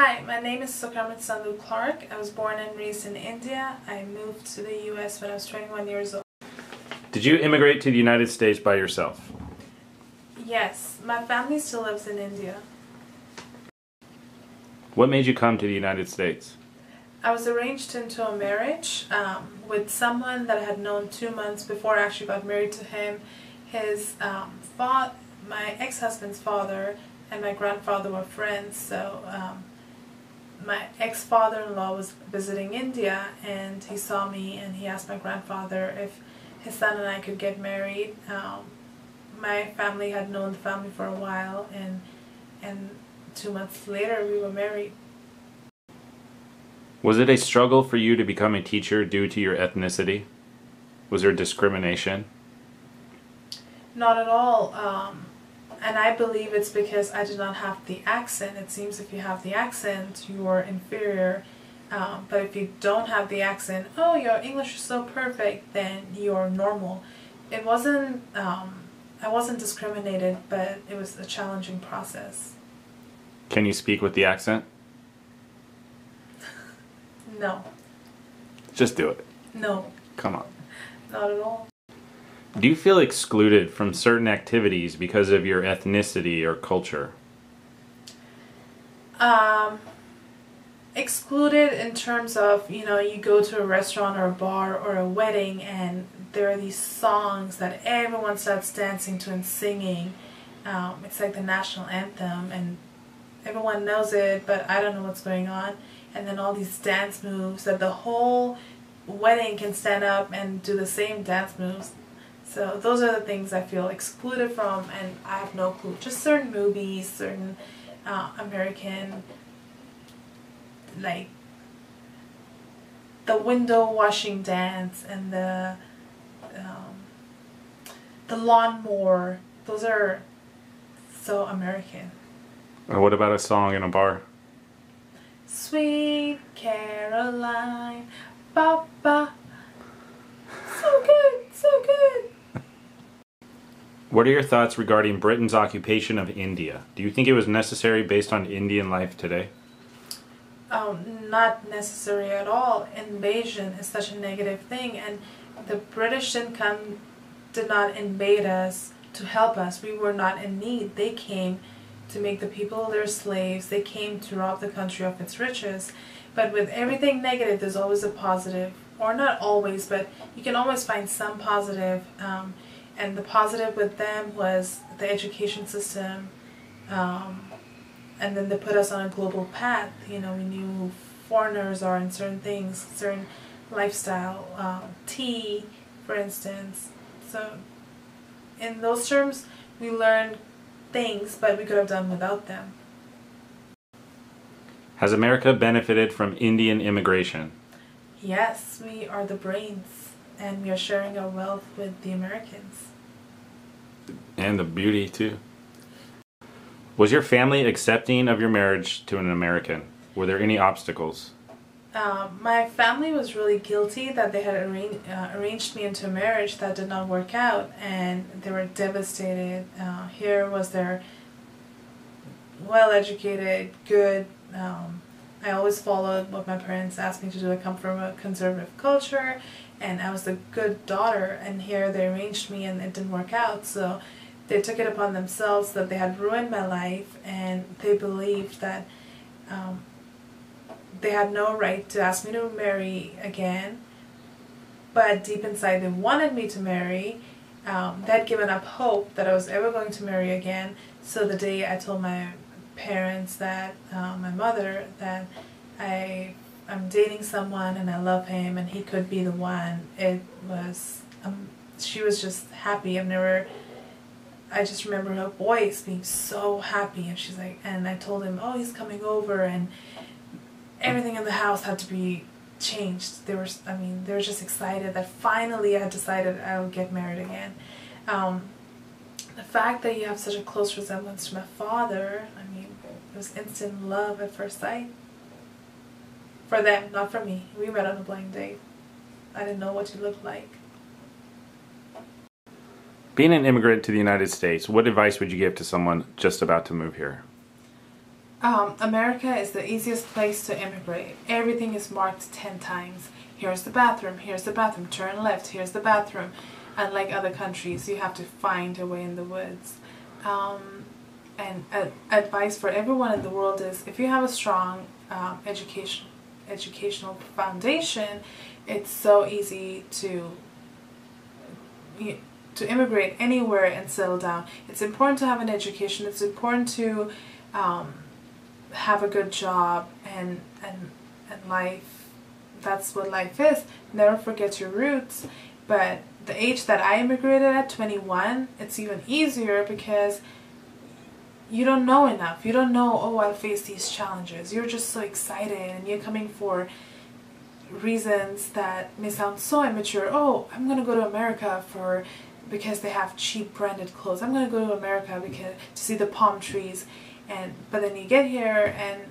Hi, my name is Sukramit Sandhu Clark. I was born and raised in India. I moved to the US when I was 21 years old. Did you immigrate to the United States by yourself? Yes, my family still lives in India. What made you come to the United States? I was arranged into a marriage with someone that I had known 2 months before I actually got married to him. His my ex-husband's father and my grandfather were friends, so my ex-father-in-law was visiting India and he saw me and he asked my grandfather if his son and I could get married. My family had known the family for a while, and 2 months later we were married. Was it a struggle for you to become a teacher due to your ethnicity? Was there discrimination? Not at all. And I believe it's because I did not have the accent. It seems if you have the accent, you are inferior. But if you don't have the accent, oh, your English is so perfect, then you're normal. It wasn't, I wasn't discriminated, but it was a challenging process. Can you speak with the accent? No. Just do it. No. Come on. Not at all. Do you feel excluded from certain activities because of your ethnicity or culture? Excluded in terms of, you go to a restaurant or a bar or a wedding and there are these songs that everyone starts dancing to and singing. It's like the national anthem and everyone knows it, but I don't know what's going on. And then all these dance moves that the whole wedding can stand up and do the same dance moves. So those are the things I feel excluded from, and I have no clue. Just certain movies, certain American, like the window washing dance and the lawnmower. Those are so American. Or what about a song in a bar? Sweet Caroline, Papa. So good, so good. What are your thoughts regarding Britain's occupation of India? Do you think it was necessary based on Indian life today? Not necessary at all. Invasion is such a negative thing, and the British did not invade us to help us. We were not in need. They came to make the people their slaves. They came to rob the country of its riches. But with everything negative, there's always a positive. Or not always, but you can always find some positive. And the positive with them was the education system. And then they put us on a global path. We knew who foreigners are in certain things, certain lifestyle, tea, for instance. So in those terms, we learned things, but we could have done without them. Has America benefited from Indian immigration? Yes, we are the brains, and we are sharing our wealth with the Americans. And the beauty, too. Was your family accepting of your marriage to an American? Were there any obstacles? My family was really guilty that they had arranged me into a marriage that did not work out, and they were devastated. Here was their well-educated, good. I always followed what my parents asked me to do. I come from a conservative culture, and I was the good daughter, and here they arranged me and it didn't work out. So they took it upon themselves that they had ruined my life, and they believed that they had no right to ask me to marry again, but deep inside they wanted me to marry. They had given up hope that I was ever going to marry again. So the day I told my parents that, my mother, that I'm dating someone and I love him and he could be the one, it was, she was just happy. I just remember her voice being so happy, and she's like, and I told him, oh, he's coming over, and everything in the house had to be changed. They were just excited that finally I had decided I would get married again. The fact that you have such a close resemblance to my father, it was instant love at first sight. For them, not for me. We met on a blind date. I didn't know what he looked like. Being an immigrant to the United States, what advice would you give to someone just about to move here? America is the easiest place to immigrate. Everything is marked 10 times. Here's the bathroom, turn left, here's the bathroom. Unlike other countries, you have to find a way in the woods. And advice for everyone in the world is, if you have a strong educational foundation, it's so easy to immigrate anywhere and settle down. It's important to have an education. It's important to have a good job and life. That's what life is. Never forget your roots. But the age that I immigrated at, 21, it's even easier because you don't know enough. You don't know, oh, I'll face these challenges. You're just so excited and you're coming for reasons that may sound so immature. Oh, I'm going to go to America because they have cheap branded clothes. I'm going to go to America to see the palm trees. But then you get here and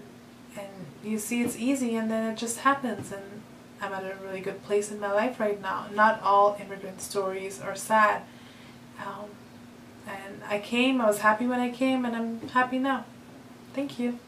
you see it's easy, and then it just happens, and I'm at a really good place in my life right now. Not all immigrant stories are sad. And I was happy when I came, and I'm happy now. Thank you.